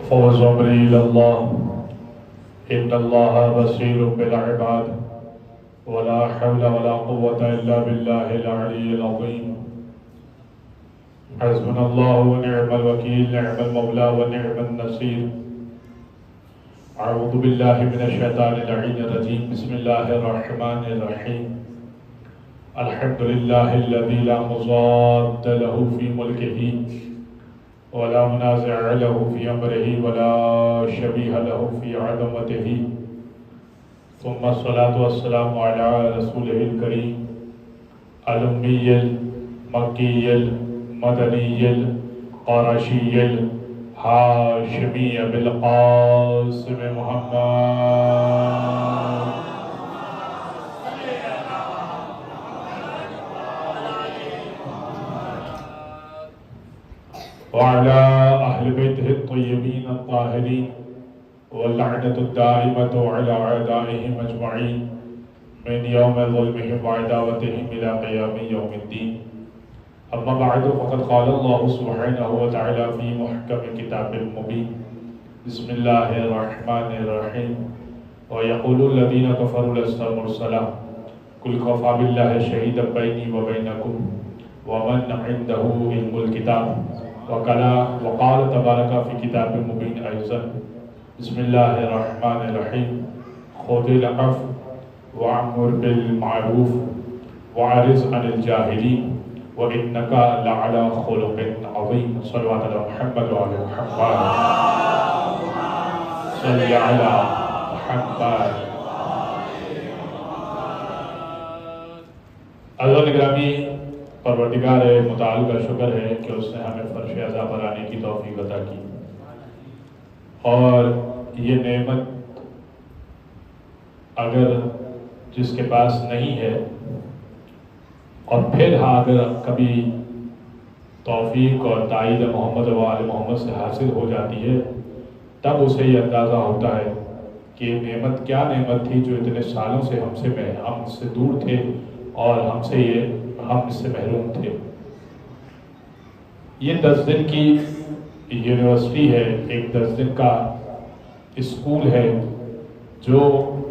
فوز أمري إلى الله إن الله بصير بالعباد ولا حول ولا قوة إلا بالله العلي العظيم حسبنا الله ونعم الوكيل نعم المولى ونعم النصير أعوذ بالله من الشيطان اللعين الرجيم بسم الله الرحمن الرحيم الحمد لله الذي لا مضاد له في ملكه ولا منازع له في أمره ولا شبيه له في عظمته ثم الصلاة والسلام على رسوله الكريم الأمي المكي المدني القرشي الهاشمي بالقاسم محمد وعلى أهل بيته الطيبين الطاهرين واللعنة الدائمة على أعدائهم أجمعين من يوم ظلمهم وعداوتهم إلى قيام يوم الدين أما بعد فقد قال الله سبحانه وتعالى في محكم كتاب المبين بسم الله الرحمن الرحيم ويقول الذين كفروا لست مرسلا قل كفى بالله شهيدا بيني وبينكم ومن عنده علم الكتاب وقال تبارك في كتاب مبين أيضا بسم الله الرحمن الرحيم خذ العفو وأمر بالمعروف وأعرض عن الجاهلين وإنك لعلى خلق عظيم صلوات على محمد وعلى محمد صل على محمد عزیزان گرامی پروردگار متعال کا شکر ہے کہ اس نے ہمیں فرش عزا پر آنے کی توفیق عطا کی اور یہ نعمت اگر جس کے پاس نہیں ہے اور پھر اگر کبھی توفیق اور تائید محمد و آل محمد سے حاصل ہو جاتی ہے تب اسے یہ اندازہ ہوتا ہے کہ یہ نعمت کیا نعمت تھی جو اتنے سالوں سے ہم سے دور تھے اور ہم اس سے محروم تھے۔ یہ 10 دن کی یونیورسٹی ہے، ایک 10 دن کا اسکول ہے جو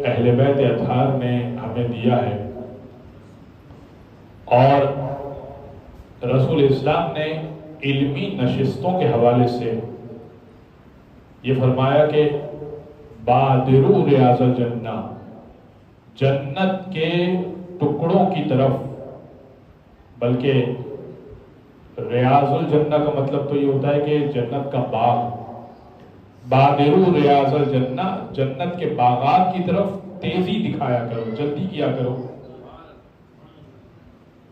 اہل بیت اطہار نے ہمیں دیا ہے، اور رسول اسلام نے علمی نشستوں کے حوالے سے یہ فرمایا کہ بادرو ریاض الجنہ، جنت کے ٹکڑوں کی طرف، بلکہ ریاض الجنہ کا مطلب تو یہ ہوتا ہے کہ جنت کا باغ، بادرو ریاض الجنہ، جنت کے باغات کی طرف تیزی دکھایا کرو، جلدی کیا کرو۔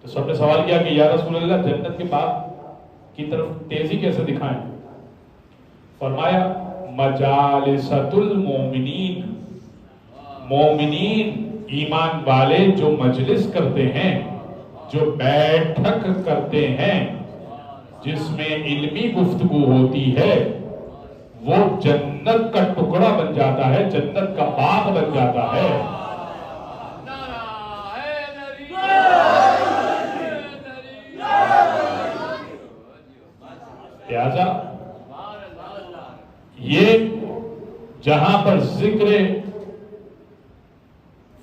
تو سب نے سوال کیا کہ یا رسول اللہ جنت کے باغ کی طرف تیزی کیسے دکھائیں؟ فرمایا مجالست المومنین، مومنین ایمان والے جو مجلس کرتے ہیں، جو بیٹھک کرتے ہیں، جس میں علمی گفتگو ہوتی ہے، وہ جنت کا ٹکڑا بن جاتا ہے، جنت کا باغ بن جاتا ہے۔ لہذا یہ جہاں پر ذکر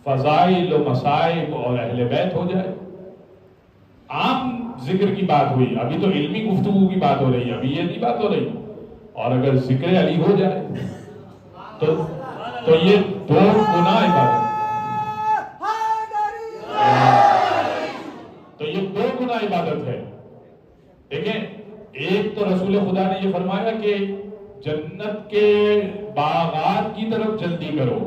فضائل و مصائب اور اہل بیت ہو جائے، عام ذکر کی بات ہوئی، ابھی تو علمی گفتگو کی بات ہو رہی ہے، ابھی یہ نہیں بات ہو رہی، اور اگر ذکر علی ہو جائے تو یہ 2 گنا عبادت، تو یہ 2 گنا عبادت ہے۔ دیکھیں، ایک تو رسول خدا نے یہ فرمایا کہ جنت کے باغات کی طرف جلدی کرو،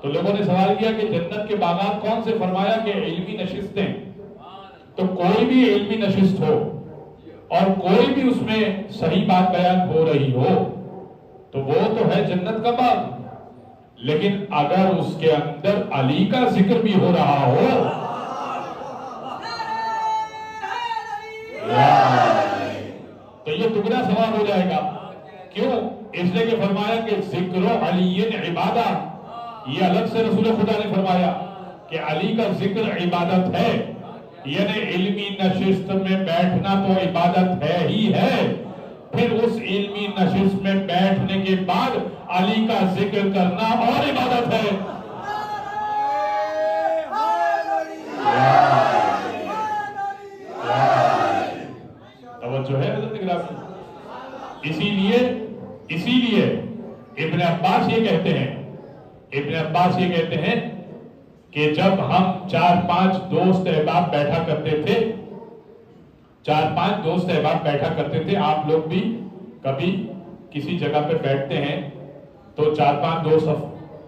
تو لوگوں نے سوال کیا کہ جنت کے باغات کون سے؟ فرمایا کہ علمی نشستیں، تو کوئی بھی علمی نشست ہو اور کوئی بھی اس میں صحیح بات بیان ہو رہی ہو تو وہ تو ہے جنت کا باغ، لیکن اگر اس کے اندر علی کا ذکر بھی ہو رہا ہو تو یہ ٹکڑا ثواب ہو جائے گا۔ کیوں؟ اس لیے کہ فرمایا کہ ذکر علی عبادہ، یہ الگ سے رسول خدا نے فرمایا کہ علی کا ذکر عبادت ہے، یعنی علمی نشست میں بیٹھنا تو عبادت ہے ہی ہے، پھر اس علمی نشست میں بیٹھنے کے بعد علی کا ذکر کرنا اور عبادت ہے. توجہ ہے حضرت گرامی. اسی لیے ابن عباس یہ کہتے ہیں کہ جب ہم 4-5 دوست احباب بیٹھا کرتے تھے آپ لوگ بھی کبھی کسی جگہ پہ بیٹھتے ہیں تو 4-5 دوست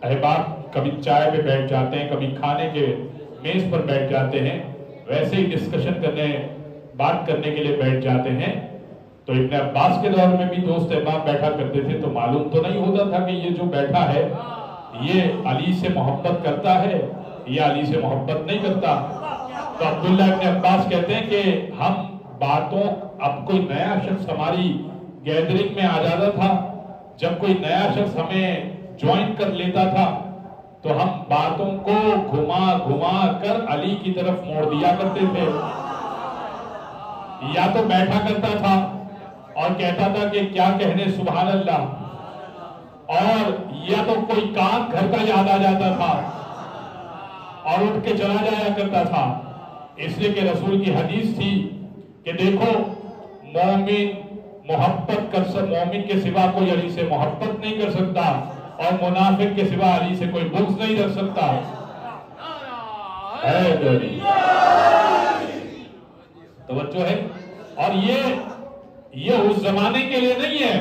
احباب کبھی چائے پہ بیٹھ جاتے ہیں, کبھی کھانے کے میز پر بیٹھ جاتے ہیں, ویسے ہی ڈسکشن بات کرنے کے لیے بیٹھ جاتے ہیں. تو ابن عباس کے دور میں بھی دوست احباب بیٹھا کرتے تھے تو معلوم تو نہیں ہوتا تھا کہ یہ جو بیٹھا ہے یہ علی سے محبت کرتا ہے یا علی سے محبت نہیں کرتا. تو عبداللہ ابن عباس کہتے ہیں کہ ہم باتوں, اب کوئی نیا شخص ہماری گیدرنگ میں آ جاتا تھا, جب کوئی نیا شخص ہمیں جوائن کر لیتا تھا تو ہم باتوں کو گھما کر علی کی طرف موڑ دیا کرتے تھے. یا تو بیٹھا کرتا تھا اور کہتا تھا کہ کیا کہنے سبحان اللہ, اور یا تو کوئی کام گھر کا یاد آ جاتا تھا اور اٹھ کے چلا جایا کرتا تھا. اس لیے کہ رسول کی حدیث تھی کہ دیکھو مومن کے سوا کوئی علی سے محبت نہیں کر سکتا اور منافق کے سوا علی سے کوئی بغض نہیں رکھ سکتا. توجہ ہے. اور یہ اس زمانے کے لیے نہیں ہے.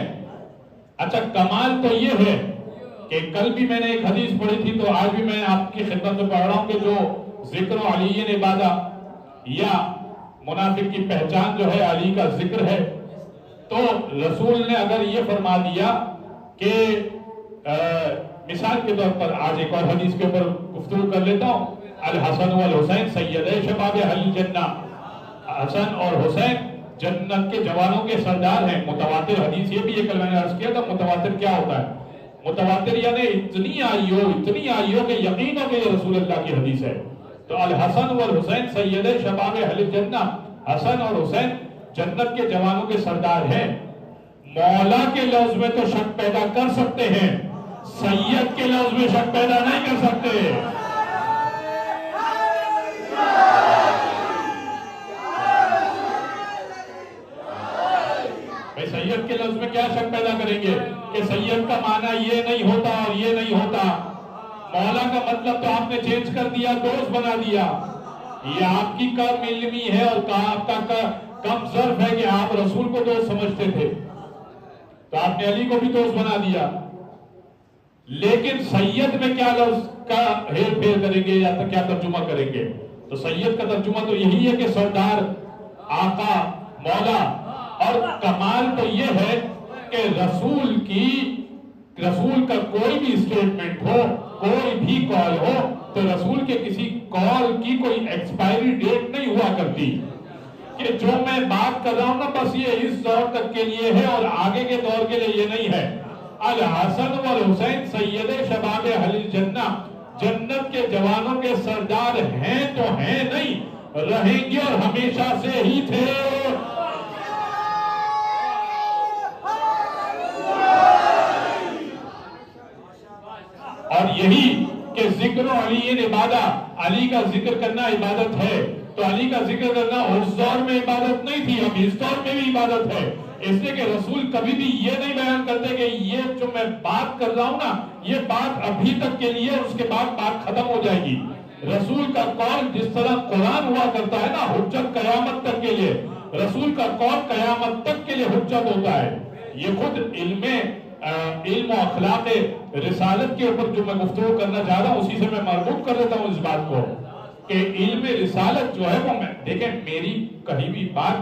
اچھا کمال تو یہ ہے کہ کل بھی میں نے ایک حدیث پڑھی تھی تو آج بھی میں آپ کی خدمت میں پڑھ رہا ہوں کہ جو ذکر و علی عبادہ یا منافق کی پہچان جو ہے علی کا ذکر ہے, تو رسول نے اگر یہ فرما دیا کہ مثال کے طور پر آج ایک اور حدیث کے اوپر گفتگو کر لیتا ہوں, الحسن والحسین سیدی شباب اہل الجنہ, حسن اور حسین جنت کے جوانوں کے سردار ہیں. متواتر حدیث, یہ بھی یہ کل میں نے عرض کیا تھا متواتر کیا ہوتا ہے. متواتر یعنی اتنی آئی ہو کہ یقین ہو کہ یہ رسول اللہ کی حدیث ہے. تو الحسن والحسین سیدی شباب اہل الجنہ, حسن اور حسین جنت کے جوانوں کے سردار ہیں. مولا کے لفظ میں تو شک پیدا کر سکتے ہیں, سید کے لفظ میں شک پیدا نہیں کر سکتے. سید کے لفظ میں کیا شک پیدا کریں گے کہ سید کا معنی یہ نہیں ہوتا اور یہ نہیں ہوتا. مولا کا مطلب تو آپ نے چینج کر دیا, دوست بنا دیا. یہ آپ کی کم علمی ہے اور آپ کا کم ظرف ہے کہ آپ رسول کو دوست سمجھتے تھے تو آپ نے علی کو بھی دوست بنا دیا. لیکن سید میں کیا لفظ کا ہیر پھیر کریں گے یا کیا ترجمہ کریں گے؟ تو سید کا ترجمہ تو یہی ہے کہ سردار, آقا, مولا. اور کمال تو یہ ہے کہ رسول کا کوئی بھی اسٹیٹمنٹ ہو, کوئی بھی کال ہو, تو رسول کے کسی کال کی کوئی ایکسپائری ڈیٹ نہیں ہوا کرتی کہ جو میں بات کر رہا ہوں نا بس یہ اس دور تک کے لیے ہے اور آگے کے دور کے لیے یہ نہیں ہے. الحسن والحسین سید شباب اہل الجنہ, جنت کے جوانوں کے سردار ہیں تو ہیں نہیں, رہیں گے اور ہمیشہ سے ہی تھے. اور یہی کہ ذکر و علی عبادہ, علی کا ذکر کرنا عبادت ہے. تو علی کا ذکر کرنا اس دور میں عبادت نہیں تھی, اب اس دور میں بھی عبادت ہے. اس لیے کہ رسول کبھی بھی یہ نہیں بیان کرتے کہ یہ جو میں بات کر رہا ہوں نا یہ بات ابھی تک کے لیے, اس کے بعد بات ختم ہو جائے گی. رسول کا قول جس طرح قرآن ہوا کرتا ہے نا حجت قیامت تک کے لیے, رسول کا قول قیامت تک کے لیے حجت ہوتا ہے. یہ خود علم و اخلاق رسالت کے اوپر جو میں گفتگو کرنا چاہ رہا ہوں اسی سے میں مربوط کر دیتا ہوں اس بات کو کہ علم رسالت جو ہے وہ دیکھیں میری کہیں بھی بات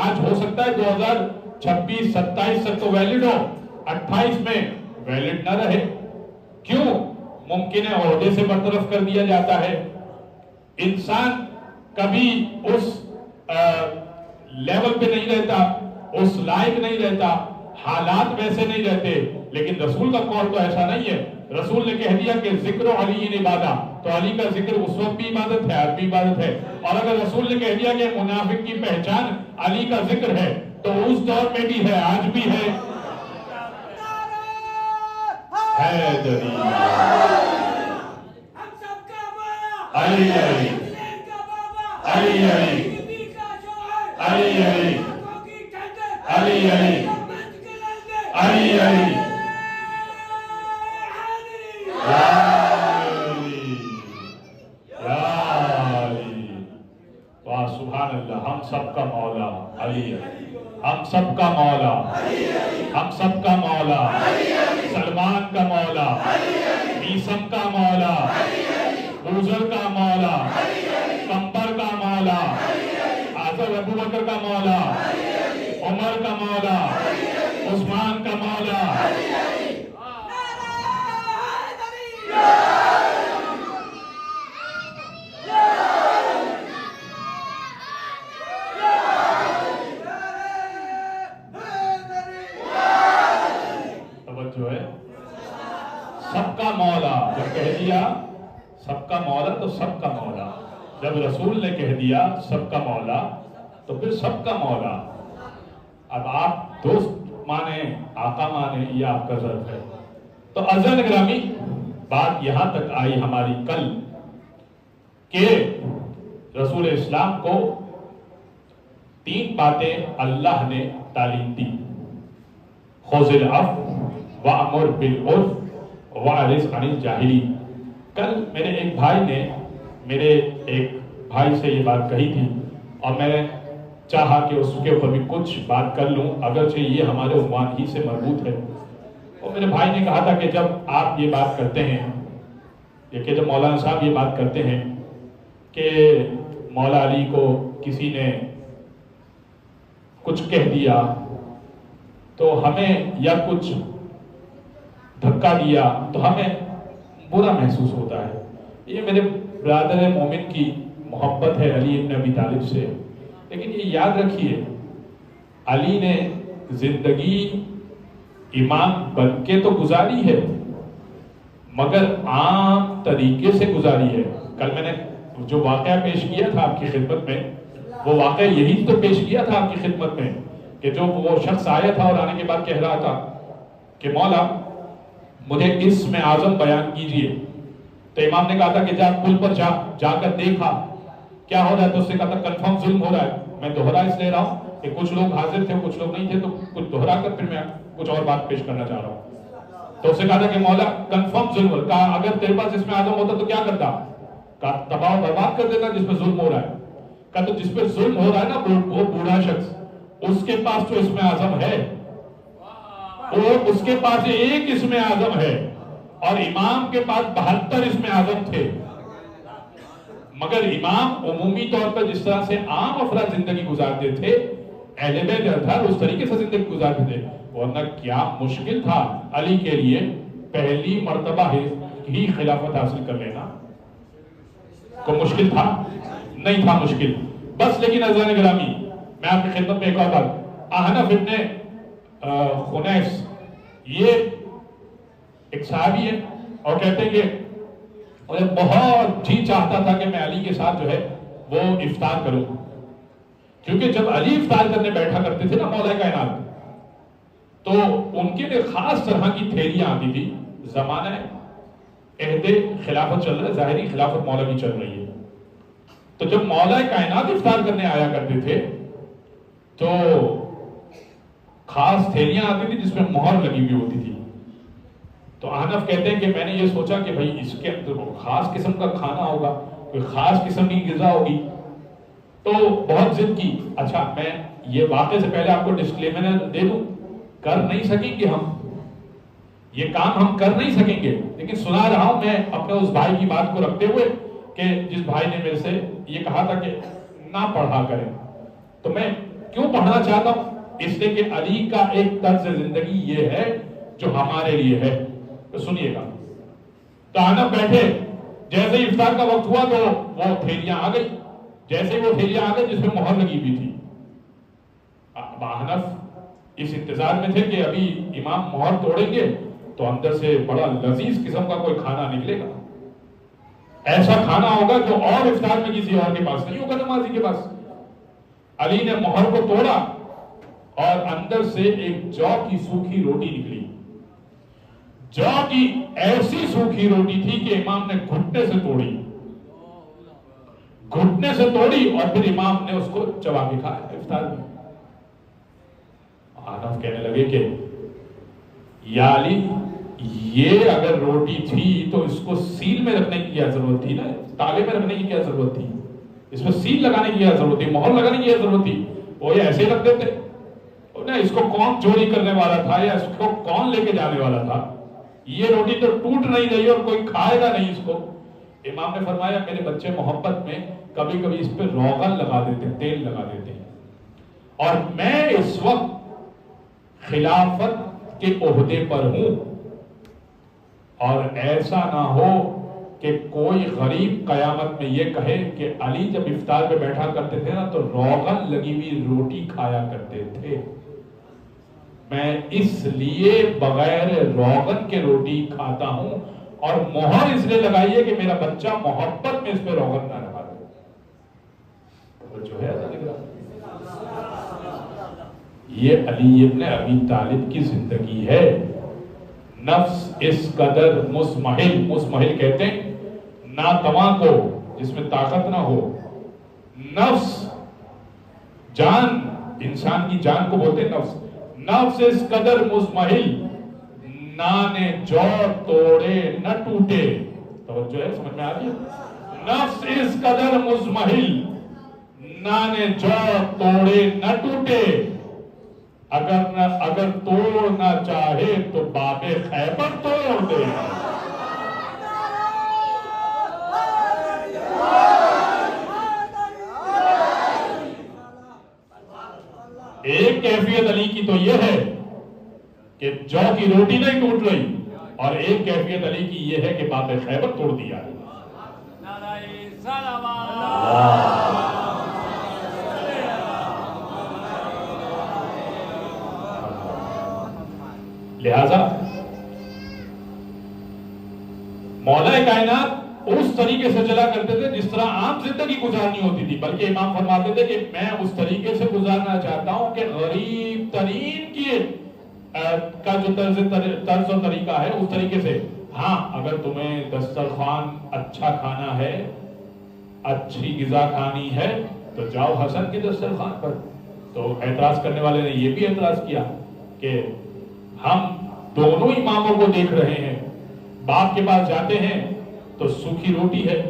آج ہو سکتا ہے 2026-27 تک تو ویلڈ ہو, 28 میں ویلڈ نہ رہے. کیوں؟ ممکن ہے عہدے سے برطرف کر دیا جاتا ہے. انسان کبھی اس لیول پہ نہیں رہتا, اس لائق نہیں رہتا, حالات ویسے نہیں رہتے. لیکن رسول کا قول تو ایسا نہیں ہے. رسول نے کہہ دیا کہ ذکر و علی عبادہ, تو علی کا ذکر اس وقت بھی عبادت ہے, آج بھی عبادت ہے. اور اگر رسول نے کہہ دیا کہ منافق کی پہچان علی کا ذکر ہے, تو اس دور میں بھی ہے، آج بھی ہے حیدری علی علی علی علی علی علی علی علی علی علی واہ سبحان اللہ. ہم سب کا مولا علی ہے، ہم سب کا مولا، ہم سب کا مولا، سلمان کا مولا، میسم کا مولا، بوزر کا مولا، کمبر کا مولا، حضرت ابو بکر کا مولا، عمر کا مولا، عثمان کا مولا. جو ہے سب کا مولا. جب کہہ دیا سب کا مولا تو سب کا مولا. جب رسول نے کہہ دیا سب کا مولا تو پھر سب کا مولا. اب آپ دوست مانے، آقا مانے، یہ آپ کا ظرف ہے. تو عزیزان گرامی، بات یہاں تک آئی ہماری کل کہ رسول اسلام کو 3 باتیں اللہ نے تعلیم دی: خذ العفو وَأَمُرْ بِالْعُرْفِ وَأَعْرِضْ عَنِ الْجَاهِلِينَ. کل میرے ایک بھائی نے میرے ایک بھائی سے یہ بات کہی تھی اور میں نے چاہا کہ اس کے اوپر بھی کچھ بات کر لوں، اگرچہ یہ ہمارے عنوان ہی سے مربوط ہے. اور میرے بھائی نے کہا تھا کہ جب آپ یہ بات کرتے ہیں، کہ جب مولانا صاحب یہ بات کرتے ہیں کہ مولا علی کو کسی نے کچھ کہہ دیا تو ہمیں یا کچھ دھکا دیا تو ہمیں برا محسوس ہوتا ہے. یہ میرے برادر مومن کی محبت ہے علی ابن ابی طالب سے. لیکن یہ یاد رکھیے، علی نے زندگی امام بن کے تو گزاری ہے مگر عام طریقے سے گزاری ہے. کل میں نے جو واقعہ پیش کیا تھا آپ کی خدمت میں، وہ واقعہ یہی تو پیش کیا تھا آپ کی خدمت میں کہ جو وہ شخص آیا تھا اور آنے کے بعد کہہ رہا تھا کہ مولا مجھے اسم اعظم بیان کیجئے. تو امام نے کہا تھا کہ جا پل پر جا کر دیکھا کیا ہو رہا ہے. تو اس نے کہا تھا کنفرم ظلم ہو رہا ہے. میں دوہرا اس لے رہا ہوں کہ کچھ لوگ حاضر تھے کچھ لوگ نہیں تھے، تو کچھ دوہرا کر پھر میں کچھ اور بات پیش کرنا چاہ رہا ہوں. تو اس نے کہا تھا کہ مولا کنفرم ظلم ہو رہا ہے. کہا اگر تیرے پاس اسم اعظم ہوتا تو کیا کرتا؟ کہا تباہ و برباد کر دیتا جس پہ ظلم ہو رہا ہے. کہا تو جس پہ ظلم ہو رہا ہے نا وہ بوڑھا شخص، اس کے پاس جو اسم اعظم ہے وہ اس کے پاس ایک اسم اعظم ہے اور امام کے پاس 72 اسم اعظم تھے. مگر امام عمومی طور پر جس طرح سے عام افراد زندگی گزارتے تھے، اہل بیت اطہار اس طریقے سے زندگی گزارتے تھے. ورنہ کیا مشکل تھا علی کے لیے پہلی مرتبہ ہی خلافت حاصل کر لینا؟ کوئی مشکل تھا؟ نہیں تھا مشکل. بس لیکن عزیزان گرامی، میں آپ کی خدمت میں ایک اور بات، احنف ابن خنیس یہ ایک صحابی ہے اور کہتے ہیں کہ مجھے بہت جی چاہتا تھا کہ میں علی کے ساتھ جو ہے وہ افطار کروں، کیونکہ جب علی افطار کرنے بیٹھا کرتے تھے نا مولا کائنات، تو ان کے لیے خاص طرح کی تھیلیاں آتی تھی. زمانہ عہد خلافت چل رہا ہے، ظاہری خلافت مولا کی چل رہی ہے. تو جب مولا کائنات افطار کرنے آیا کرتے تھے تو خاص تھیلیاں آتی تھی جس میں مہر لگی ہوئی ہوتی تھی. تو احنف کہتے ہیں کہ میں نے یہ سوچا کہ بھائی اس کے اندر خاص قسم کا کھانا ہوگا، کوئی خاص قسم کی غذا ہوگی. تو بہت ضد کی. اچھا میں یہ واقعے سے پہلے آپ کو ڈسکلیمر دے دوں، کر نہیں سکیں گے ہم یہ کام، ہم کر نہیں سکیں گے، لیکن سنا رہا ہوں میں اپنے اس بھائی کی بات کو رکھتے ہوئے کہ جس بھائی نے میرے سے یہ کہا تھا کہ نہ پڑھا کریں. تو میں کیوں پڑھنا چاہتا ہوں؟ اس لیے کہ علی کا ایک طرز زندگی یہ ہے جو ہمارے لیے ہے. تو سنیے گا. تو احنف بیٹھے، جیسے ہی افطار کا وقت ہوا تو وہ تھیلیاں آ گئی. جیسے وہ تھیلیاں آ گئی جس میں مہر لگی ہوئی تھی، احنف اس انتظار میں تھے کہ ابھی امام مہر توڑیں گے تو اندر سے بڑا لذیذ قسم کا کوئی کھانا نکلے گا، ایسا کھانا ہوگا جو اور افطار میں کسی اور کے پاس نہیں ہوگا، نمازی کے پاس. علی نے مہر کو توڑا اور اندر سے ایک جو کی سوکھی روٹی نکلی. جو کی ایسی سوکھی روٹی تھی کہ امام نے گھٹنے سے توڑی اور پھر امام نے اس کو چبا کے کھایا افطار میں. حنف کہنے لگے کہ یا علی یہ اگر روٹی تھی تو اس کو سیل میں رکھنے کی کیا ضرورت تھی نا, تالے میں رکھنے کی کیا ضرورت تھی, اس میں سیل لگانے کی کیا ضرورت تھی, مہر لگانے کی کیا ضرورت تھی, وہ یہ ایسے ہی رکھ دیتے. اس کو کون چوری کرنے والا تھا یا اس کو کون لے کے جانے والا تھا, یہ روٹی تو ٹوٹ نہیں رہی اور کوئی کھائے گا نہیں اس کو. امام نے فرمایا میرے بچے محبت میں کبھی کبھی اس پہ روغن لگا دیتے, تیل لگا دیتے ہیں, اور میں اس وقت خلافت کے عہدے پر ہوں, اور ایسا نہ ہو کہ کوئی غریب قیامت میں یہ کہے کہ علی جب افطار پہ بیٹھا کرتے تھے نا تو روغن لگی ہوئی روٹی کھایا کرتے تھے, میں اس لیے بغیر روغن کے روٹی کھاتا ہوں, اور مہر اس لیے لگائیے کہ میرا بچہ محبت میں اس پہ روغن نہ لگا دے. تو جو ہے یہ علی ابن ابی طالب کی زندگی ہے. نفس اس قدر مسمحل کہتے ہیں ناتواں کو جس میں طاقت نہ ہو. نفس جان, انسان کی جان کو بولتے ہیں نفس اس قدر مسمحل, نانے جو توڑے نہ ٹوٹے. توجہ ہے, سمجھ میں آ رہی ہے؟ نفس اس قدر مسمحل, نانے جو توڑے نہ ٹوٹے, اگر توڑنا چاہے تو باب خیبر توڑ دے. ایک کیفیت علی کی تو یہ ہے کہ جو کی روٹی نہیں ٹوٹ رہی, اور ایک کیفیت علی کی یہ ہے کہ باب خیبر توڑ دیا. لہذا مولا کائنات اس طریقے سے چلا کرتے تھے جس طرح عام زندگی گزارنی ہوتی تھی, بلکہ امام فرماتے تھے کہ میں اس طریقے سے گزارنا چاہتا ہوں کہ غریب ترین کی کا جو طرز و طریقہ ہے اس طریقے سے. ہاں اگر تمہیں دسترخوان اچھا کھانا ہے, اچھی غذا کھانی ہے تو جاؤ حسن کے دسترخوان پر. تو اعتراض کرنے والے نے یہ بھی اعتراض کیا کہ ہم دونوں اماموں کو دیکھ رہے ہیں, باپ کے پاس جاتے ہیں تو سوکھی روٹی ہے,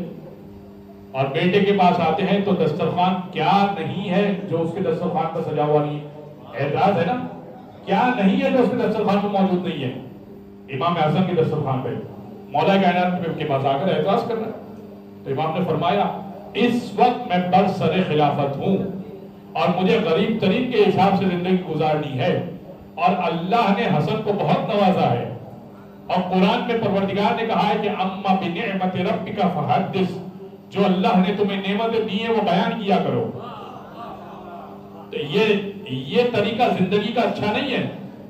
اور بیٹے کے پاس آتے ہیں تو دسترخوان کیا نہیں ہے جو اس کے دسترخوان پر سجا ہوا نہیں ہے. اعتراض ہے نا, کیا نہیں ہے جو اس کے دسترخوان پر موجود نہیں ہے. امام اعظم کے دسترخوان پہ مولا کائنات کے پاس آ کر اعتراض کر رہا ہے. تو امام نے فرمایا اس وقت میں برسر خلافت ہوں اور مجھے غریب ترین کے حساب سے زندگی گزارنی ہے, اور اللہ نے حسن کو بہت نوازا ہے, اور قرآن میں پروردگار نے کہا ہے کہ اما بنعمت ربک فحدث, جو اللہ نے تمہیں نعمتیں دی ہیں وہ بیان کیا کرو. تو یہ طریقہ زندگی کا اچھا نہیں ہے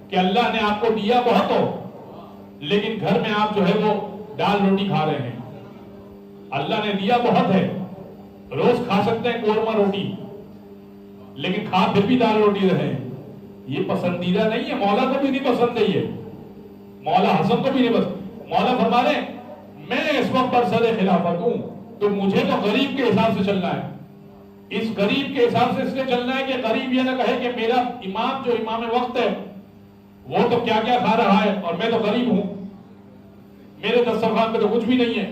کہ اللہ نے آپ کو دیا بہت ہو لیکن گھر میں آپ جو ہے وہ دال روٹی کھا رہے ہیں. اللہ نے دیا بہت ہے, روز کھا سکتے ہیں قورمہ روٹی, لیکن کھا پھر بھی دال روٹی رہے ہیں. یہ پسندیدہ نہیں ہے, مولا کو بھی نہیں پسند ہے, یہ مولا حسن کو بھی نہیں پسند. مولا فرما رہے میں اس وقت برسر خلافت ہوں تو مجھے تو غریب کے حساب سے چلنا ہے. اس غریب کے حساب سے اس لیے چلنا ہے کہ غریب یہ نہ کہے کہ میرا امام جو امام وقت ہے وہ تو کیا کیا کھا رہا ہے اور میں تو غریب ہوں, میرے دسترخوان پہ تو کچھ بھی نہیں ہے.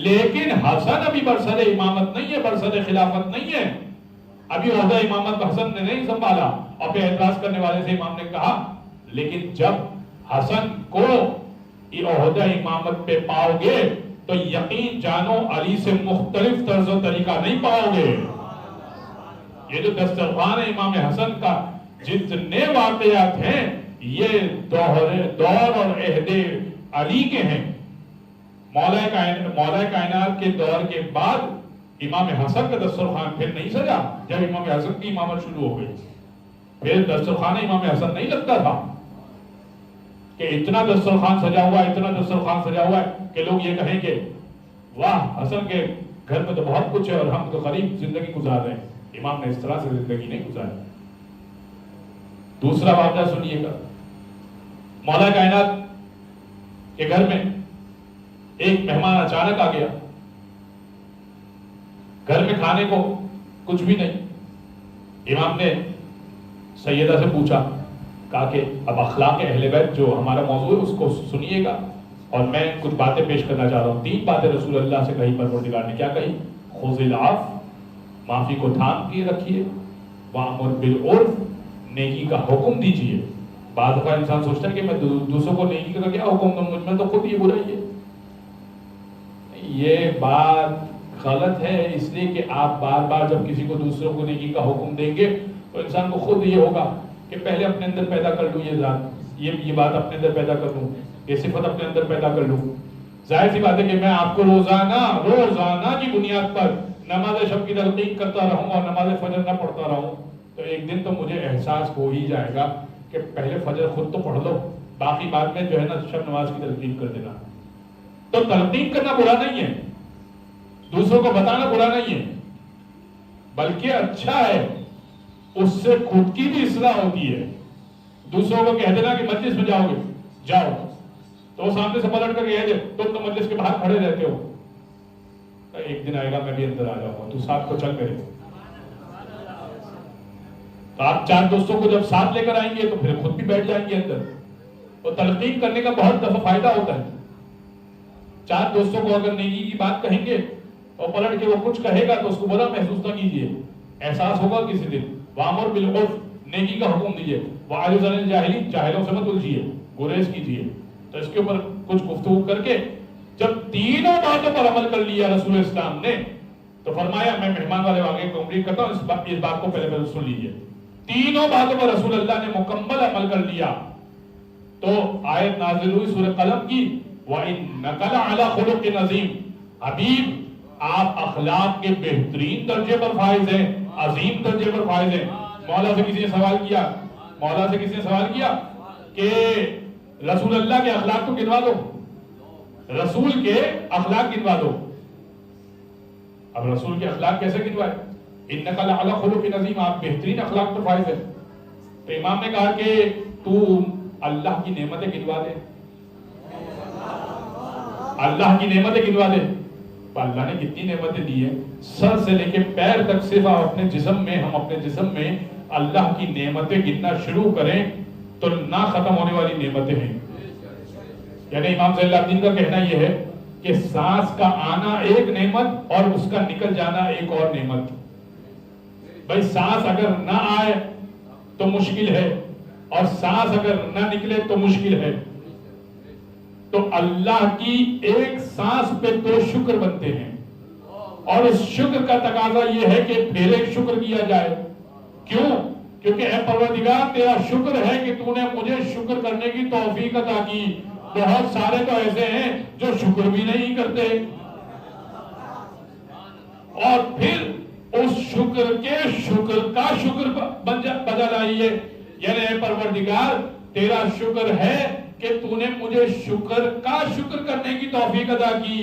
لیکن حسن ابھی برسر امامت نہیں ہے, برسر خلافت نہیں ہے, ابھی عہدہ امامت حسن نے نہیں سنبھالا. اور پھر اعتراض کرنے والے سے امام نے کہا لیکن جب حسن کو یہ عہدہ امامت پہ پاؤ گے تو یقین جانو علی سے مختلف طرز و طریقہ نہیں پاؤ گے. یہ جو دسترخوان ہے امام حسن کا جتنے واقعات ہیں یہ دور اور عہد علی کے ہیں. مولا کائنات کے دور کے بعد امام حسن کا دسترخوان پھر نہیں سجا. جب امام حسن کی امامت شروع ہو گئی پھر دسترخوان امام حسن نہیں لگتا تھا کہ اتنا دسترخوان سجا ہوا ہے, اتنا دسترخوان سجا ہوا ہے کہ لوگ یہ کہیں کہ واہ حسن کے گھر میں تو بہت کچھ ہے اور ہم تو غریب زندگی گزار رہے ہیں. امام نے اس طرح سے زندگی نہیں گزاری. دوسرا واقعہ سنیے گا، مولا کائنات کے گھر میں ایک مہمان اچانک آ گیا، گھر میں کھانے کو کچھ بھی نہیں۔ امام نے سیدہ سے پوچھا، کہا کہ اب اخلاق اہل بیت جو ہمارا موضوع ہے اس کو سنیے گا، اور میں کچھ باتیں پیش کرنا چاہ رہا ہوں۔ 3 باتیں رسول اللہ سے کہی، پروردگار نے کیا کہی؟ خذ العفو، معافی کو تھام کے رکھیے، وامر بالعرف، نیکی کا حکم دیجیے۔ بعض دفعہ انسان سوچتا ہے کہ میں دوسروں کو نیکی کا کیا حکم دوں، مجھ میں تو خود یہ برائی ہے۔ یہ بات غلط ہے، اس لیے کہ آپ بار بار جب کسی کو دوسروں کو نیکی کا حکم دیں گے تو انسان کو خود یہ ہوگا کہ پہلے اپنے اندر پیدا کر لوں یہ ذات، یہ بات اپنے اندر پیدا کر لوں، یہ صفت اپنے اندر پیدا کر لوں۔ ظاہر سی بات ہے کہ میں آپ کو روزانہ کی بنیاد پر نماز شب کی تلقین کرتا رہوں اور نماز فجر نہ پڑھتا رہوں تو ایک دن تو مجھے احساس ہو ہی جائے گا کہ پہلے فجر خود تو پڑھ لو، باقی بعد میں جو ہے نا شب نماز کی تلقین کر دینا۔ تو تلقین کرنا برا نہیں ہے، دوسروں کو بتانا برا نہیں ہے، بلکہ اچھا ہے، اس سے خود کی بھی اصلاح ہوتی ہے۔ دوسروں کو کہہ دینا کہ مجلس میں جاؤ گے، جاؤ، تو وہ سامنے سے پلٹ کر کہہ دے تم تو مجلس کے باہر کھڑے رہتے ہو، تو ایک دن آئے گا میں بھی اندر آ جاؤں گا، تو ساتھ کو چل میرے۔ تو آپ 4 دوستوں کو جب ساتھ لے کر آئیں گے تو پھر خود بھی بیٹھ جائیں گے اندر۔ تو تلقین کرنے کا بہت دفعہ فائدہ ہوتا ہے۔ 4 دوستوں کو اگر نیکی کی بات کہیں گے اور پلٹ کے وہ کچھ کہے گا تو اس کو برا محسوس نہ کیجیے، احساس ہوگا کسی دن۔ وامر بالعرف، نیکی کا حکم دیجیے، واعظ عن الجاہلین، جاہلوں سے مت الجھیے، گریز کیجیے۔ تو اس کے اوپر کچھ گفتگو کر کے جب تینوں باتوں پر عمل کر لیا رسول اسلام نے تو فرمایا، میں مہمان والے واقعے کو کمپلیٹ کرتا ہوں، اس بات کو پہلے سن لیجیے۔ تینوں باتوں پر رسول اللہ نے مکمل عمل کر لیا تو آیت نازل ہوئی سورہ قلم کی، وَإِنَّكَ لَعَلَىٰ خُلُقٍ عَظِيمٍ، حبیب آپ اخلاق کے بہترین درجے پر فائز ہیں، عظیم درجے پر فائز ہیں۔ مولا سے کسی نے سوال کیا کہ رسول اللہ کے اخلاق تو گنوا دو، رسول کے اخلاق گنوا دو۔ اب رسول کے اخلاق کیسے گنوائے؟ انک لعلی خلق عظیم، آپ بہترین اخلاق پر فائز ہیں۔ تو امام نے کہا کہ تو اللہ کی نعمتیں گنوا دے، اللہ کی نعمتیں گنوا دے۔ اللہ نے کتنی نعمتیں دی ہیں، سر سے لے کے پیر تک، صرف اپنے جسم میں، ہم اپنے جسم میں اللہ کی نعمتیں گننا شروع کریں تو نہ ختم ہونے والی نعمتیں ہیں۔ یعنی امام صلی اللہ علیہ وسلم کا کہنا یہ ہے کہ سانس کا آنا ایک نعمت اور اس کا نکل جانا ایک اور نعمت۔ بھائی سانس اگر نہ آئے تو مشکل ہے، اور سانس اگر نہ نکلے تو مشکل ہے۔ تو اللہ کی ایک سانس پہ 2 شکر بنتے ہیں، اور اس شکر کا تقاضا یہ ہے کہ پھر ایک شکر کیا جائے۔ کیوں؟ کیونکہ اے پروردگار تیرا شکر ہے کہ تو نے مجھے شکر کرنے کی توفیق عطا کی۔ بہت سارے تو ایسے ہیں جو شکر بھی نہیں کرتے، اور پھر اس شکر کے شکر کا شکر بجا لائیے، یعنی اے پروردگار تیرا شکر ہے کہ تو نے مجھے شکر کا شکر کرنے کی توفیق عطا کی۔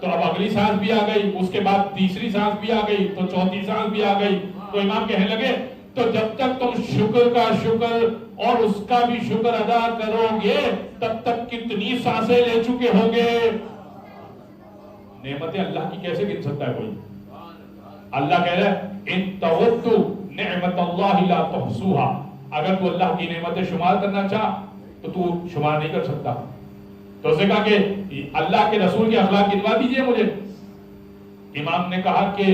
تو اب اگلی سانس بھی آ گئی، اس کے بعد تیسری سانس بھی آ گئی، تو چوتھی سانس بھی آ گئی۔ تو امام کہنے لگے تو جب تک تم شکر کا شکر اور اس کا بھی شکر ادا کرو گے تب تک کتنی سانسیں لے چکے ہوگے۔ نعمتیں اللہ کی کیسے گن سکتا ہے کوئی؟ اللہ کہہ رہا ہے ان تعدوا نعمت اللہ لا تحصوها، اگر تو اللہ کی نعمتیں شمار کرنا چاہ تو تو شمار نہیں کر سکتا۔ تو اس نے کہا کہ اللہ کے رسول کے اخلاق گنوا دیجئے مجھے۔ امام نے کہا کہ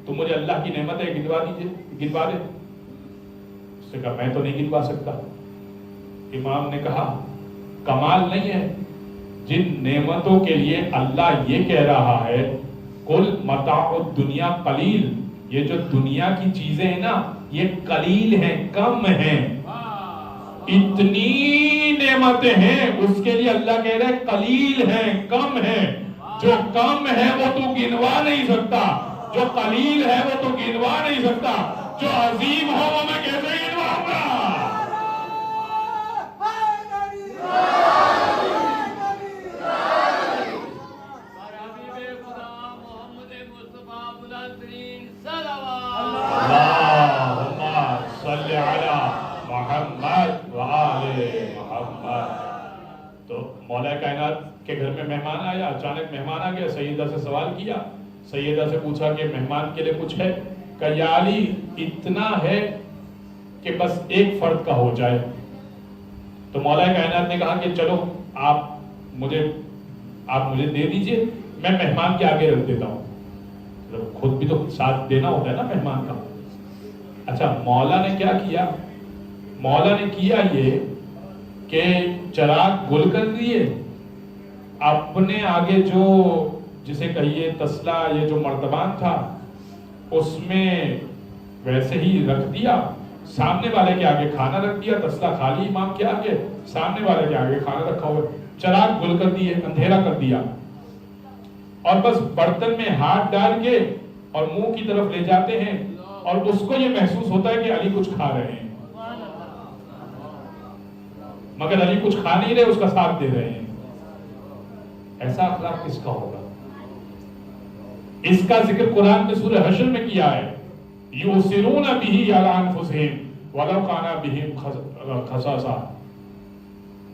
تو مجھے اللہ کی نعمتیں گنوا دے۔ اس نے کہا میں تو نہیں گنوا سکتا۔ امام نے کہا کمال نہیں ہے جن نعمتوں کے لیے اللہ یہ کہہ رہا ہے کل متاع الدنیا قلیل، یہ جو دنیا کی چیزیں ہیں نا یہ قلیل ہیں، کم ہیں، اتنی نعمتیں ہیں، اس کے لیے اللہ کہہ رہا ہے قلیل ہیں، کم ہیں۔ جو کم ہے وہ تو گنوا نہیں سکتا، جو قلیل ہے وہ تو گنوا نہیں سکتا، جو عظیم ہو وہ میں کیسے گنواؤں گا؟ اللہم صلی علی تو مولا کائنات کے گھر میں مہمان آیا، اچانک مہمان آ گیا، سیدہ سے سوال کیا، سیدہ سے پوچھا کہ مہمان کے لیے کچھ ہے؟ کہ یا علی اتنا ہے کہ بس ایک فرد کا ہو جائے۔ تو مولا کائنات نے کہا کہ چلو آپ مجھے دے دیجئے، میں مہمان کے آگے رکھ دیتا ہوں۔ خود بھی تو ساتھ دینا ہوتا ہے نا مہمان کا۔ اچھا مولا نے کیا کیا؟ مولا نے کیا یہ کہ چراغ گل کر دیے، اپنے آگے جو جسے کہیے تسلا، یہ جو مرتبان تھا اس میں ویسے ہی رکھ دیا، سامنے والے کے آگے کھانا رکھ دیا، تسلا خالی امام کے آگے، سامنے والے کے آگے کھانا رکھا ہوا، چراغ گل کر دیے، اندھیرا کر دیا، اور بس برتن میں ہاتھ ڈال کے اور منہ کی طرف لے جاتے ہیں، اور اس کو یہ محسوس ہوتا ہے کہ علی کچھ کھا رہے ہیں، مگر علی کچھ کھا نہیں رہے، اس کا ساتھ دے رہے ہیں۔ ایسا اخلاق کس کا ہوگا؟ اس کا ذکر قرآن میں سورہ حشر میں کیا ہے، یؤثرون بہ علی انفسہم ولو کان بہم خصاصہ،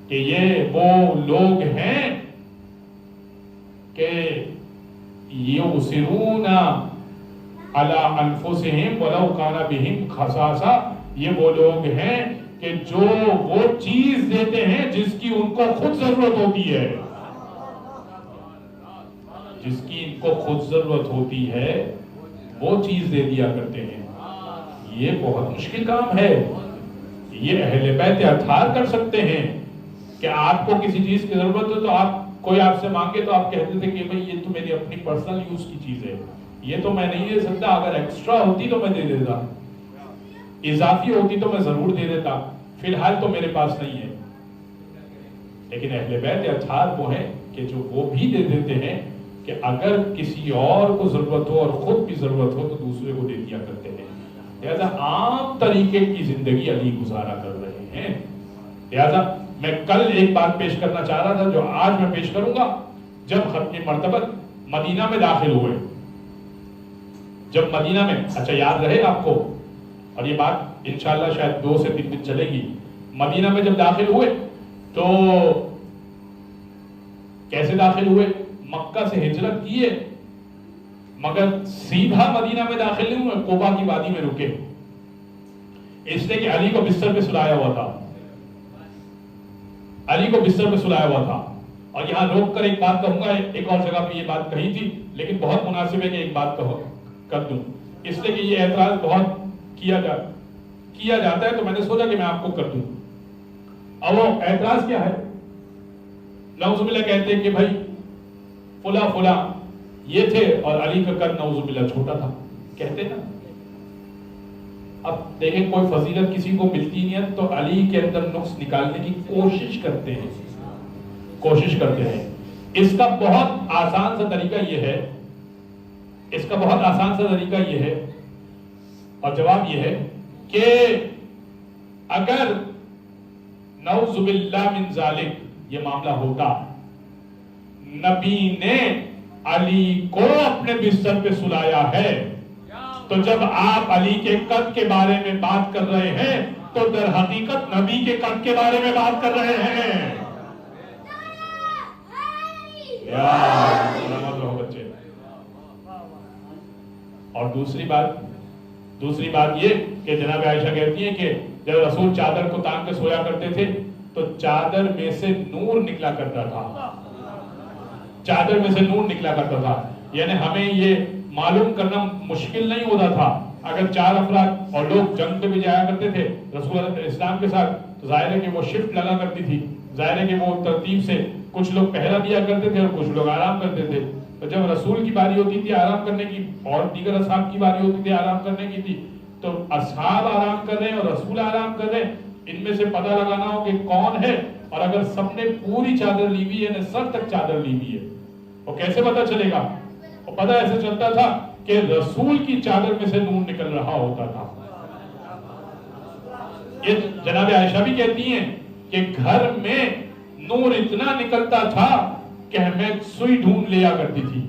کہ یہ وہ لوگ ہیں کہ یؤثرون علی انفسہم ولو کان بہم خصاصہ، یہ وہ لوگ ہیں کہ جو وہ چیز دیتے ہیں جس کی ان کو خود ضرورت ہوتی ہے، جس کی ان کو خود ضرورت ہوتی ہے وہ چیز دے دیا کرتے ہیں۔ یہ بہت مشکل کام ہے، یہ اہل بیت اطہار کر سکتے ہیں کہ آپ کو کسی چیز کی ضرورت ہے تو کوئی آپ سے مانگے تو آپ کہتے تھے کہ بھئی یہ تو میری اپنی پرسنل یوز کی چیز ہے، یہ تو میں نہیں دے سکتا، اگر ایکسٹرا ہوتی تو میں دے دیتا، اضافی ہوتی تو میں ضرور دے دیتا، فی الحال تو میرے پاس نہیں ہے۔ لیکن اہل بیت اطہار وہ ہیں کہ جو وہ بھی دے دیتے ہیں کہ اگر کسی اور کو ضرورت ہو اور خود بھی ضرورت ہو تو دوسرے کو دے دیا کرتے ہیں۔ لہذا عام طریقے کی زندگی علی گزارا کر رہے ہیں۔ لہذا میں کل ایک بات پیش کرنا چاہ رہا تھا جو آج میں پیش کروں گا۔ جب ختم مرتبہ مدینہ میں داخل ہوئے، جب مدینہ میں، اچھا یاد رہے آپ کو، اور یہ بات انشاءاللہ شاید 2 سے 3 دن چلے گی، مدینہ میں جب داخل ہوئے تو کیسے داخل ہوئے؟ مکہ سے ہجرت کیے مگر سیدھا مدینہ میں داخل نہیں ہوئے، قبا کی وادی میں رکے، اس لیے کہ علی کو بستر پہ سلایا ہوا تھا، علی کو بستر پہ سلایا ہوا تھا۔ اور یہاں روک کر ایک بات کہوں گا، ایک اور جگہ پہ یہ بات کہی تھی لیکن بہت مناسب ہے کہ ایک بات کر دوں، اس لیے کہ یہ اعتراض بہت کیا جاتا ہے تو میں نے سوچا کہ میں آپ کو کر دوں۔ اور وہ اعتراض کیا ہے؟ نعوذ باللہ کہتے ہیں کہ بھائی فلاں یہ تھے اور علی کا قد نعوذ باللہ چھوٹا تھا، کہتے نا۔ اب دیکھیں کوئی فضیلت کسی کو ملتی نہیں ہے تو علی کے اندر نقص نکالنے کی کوشش کرتے ہیں۔ اس کا بہت آسان سا طریقہ یہ ہے، اور جواب یہ ہے کہ اگر نعوذ باللہ من ذالک یہ معاملہ ہوتا، نبی نے علی کو اپنے بستر پہ سلایا ہے، تو جب آپ علی کے قد کے بارے میں بات کر رہے ہیں تو در حقیقت نبی کے قد کے بارے میں بات کر رہے ہیں۔ سلامت رہو بچے۔ اور دوسری بات یہ کہ جناب عائشہ کہتی ہیں کہ جب رسول چادر کو تان کے سویا کرتے تھے تو چادر میں سے نور نکلا کرتا تھا، یعنی ہمیں یہ معلوم کرنا مشکل نہیں ہوتا تھا۔ اگر 4 افراد اور لوگ جنگ پہ بھی جایا کرتے تھے رسول اسلام کے ساتھ تو ظاہر ہے کہ وہ شفٹ لگا کرتی تھی، ظاہر ہے کہ وہ ترتیب سے کچھ لوگ پہرا دیا کرتے تھے اور کچھ لوگ آرام کرتے تھے۔ تو جب رسول کی باری ہوتی تھی آرام کرنے کی اور دیگر اصحاب کی باری ہوتی تھی آرام کرنے کی تھی، تو اصحاب آرام کر رہے ہیں اور رسول آرام کر رہے ہیں، ان میں سے پتہ لگانا ہو کہ کون ہے، اور اگر سب نے پوری چادر لی ہوئی ہے، سر تک چادر لی ہوئی ہے، وہ کیسے پتہ چلے گا؟ وہ پتہ ایسے چلتا تھا کہ رسول کی چادر میں سے نور نکل رہا ہوتا تھا۔ یہ جناب عائشہ بھی کہتی ہیں کہ گھر میں نور اتنا نکلتا تھا کہ ہمیں سوئی ڈھونڈ لیا کرتی تھی۔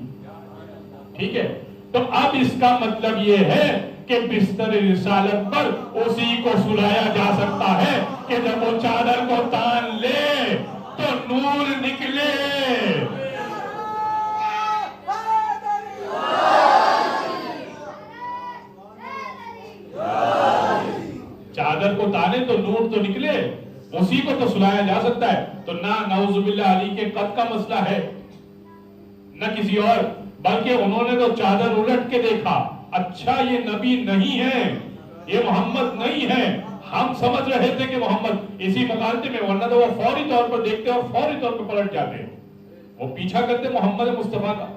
ٹھیک ہے، تو اب اس کا مطلب یہ ہے کہ بستر رسالت پر اسی کو سلایا جا سکتا ہے کہ جب وہ چادر کو تان لے نور نکلے. چادر کو تانے تو نور تو نکلے, اسی کو تو سلایا جا سکتا ہے. تو نہ نعوذ باللہ علی کے قد کا مسئلہ ہے نہ کسی اور, بلکہ انہوں نے تو چادر الٹ کے دیکھا, اچھا یہ نبی نہیں ہے, یہ محمد نہیں ہے. ہم سمجھ رہے تھے کہ محمد اسی مقالتے میں, ورنہ تو وہ فوری طور پر دیکھتے اور فوری طور پر پلٹ جاتے, وہ پیچھا کرتے محمد مصطفیٰ کا.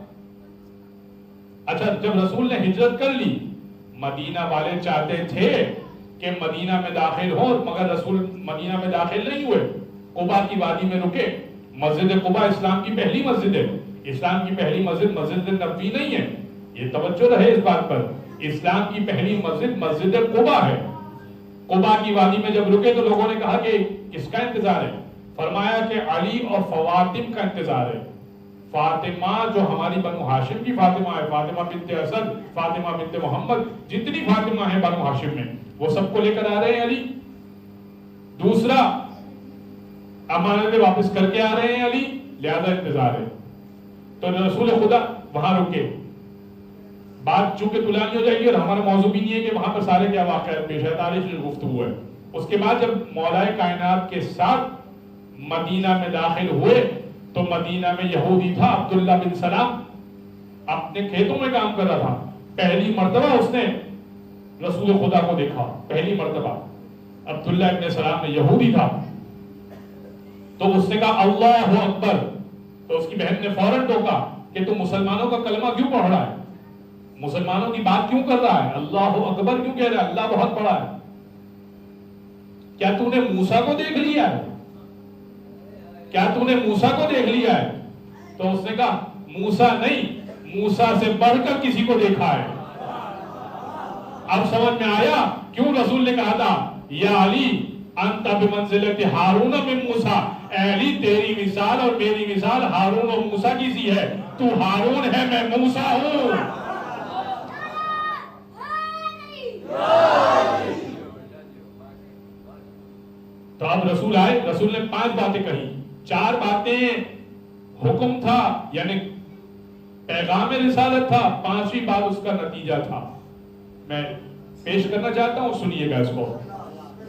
اچھا جب رسول نے ہجرت کر لی, مدینہ والے چاہتے تھے کہ مدینہ میں داخل ہو, مگر رسول مدینہ میں داخل نہیں ہوئے, قباء کی وادی میں رکے. مسجد قباء اسلام کی پہلی مسجد ہے, اسلام کی پہلی مسجد مسجد نبوی نہیں ہے, یہ توجہ رہے اس بات پر. اسلام کی پہلی مسجد مسجد قباء ہے. قباء کی وادی میں جب رکے تو لوگوں نے کہا کہ کس کا انتظار ہے؟ فرمایا کہ علی اور فواطم کا انتظار ہے. فاطمہ جو ہماری بنو ہاشم کی فاطمہ ہے, فاطمہ بنت اسد, فاطمہ بنت محمد, جتنی فاطمہ ہیں بنو ہاشم میں, وہ سب کو لے کر آ رہے ہیں علی. دوسرا امانتیں واپس کر کے آ رہے ہیں علی, لہذا انتظار ہے. تو رسول خدا وہاں رکے. بات چونکہ طولانی ہو جائے گی اور ہمارا موضوع بھی نہیں ہے کہ وہاں پر سارے کیا واقعات پیش ہے, تاریخ کی گفتگو ہے. اس کے بعد جب مولا کائنات کے ساتھ مدینہ میں داخل ہوئے تو مدینہ میں یہودی تھا عبداللہ بن سلام, اپنے کھیتوں میں کام کر رہا تھا. پہلی مرتبہ اس نے رسول خدا کو دیکھا, پہلی مرتبہ. عبداللہ ابن سلام نے یہودی تھا, تو اس نے کہا اللہ اکبر. تو اس کی بہن نے فوراً ٹوکا کہ تم مسلمانوں کا کلمہ کیوں پڑھ رہا ہے, مسلمانوں کی بات کیوں کر رہا ہے, اللہ اکبر کیوں کہہ رہا ہے, اللہ بہت بڑا ہے. کیا تو نے موسیٰ کو دیکھ لیا ہے, کیا تو نے موسیٰ کو دیکھ لیا ہے؟ تو اس نے کہا موسیٰ نہیں, موسیٰ سے بڑھ کر کسی کو دیکھا ہے. اب سمجھ میں آیا کیوں رسول نے کہا تھا یا علی انت بمنزلت ہارون من موسیٰ, اے علی تیری مثال اور میری مثال ہارون اور موسیٰ کی سی ہے, تو ہارون ہے میں موسیٰ ہوں. تو اب رسول آئے, رسول نے 5 باتیں کہی. 4 باتیں حکم تھا یعنی پیغام رسالت تھا, 5ویں بات اس کا نتیجہ تھا. میں پیش کرنا چاہتا ہوں, سنیے گا اس کو.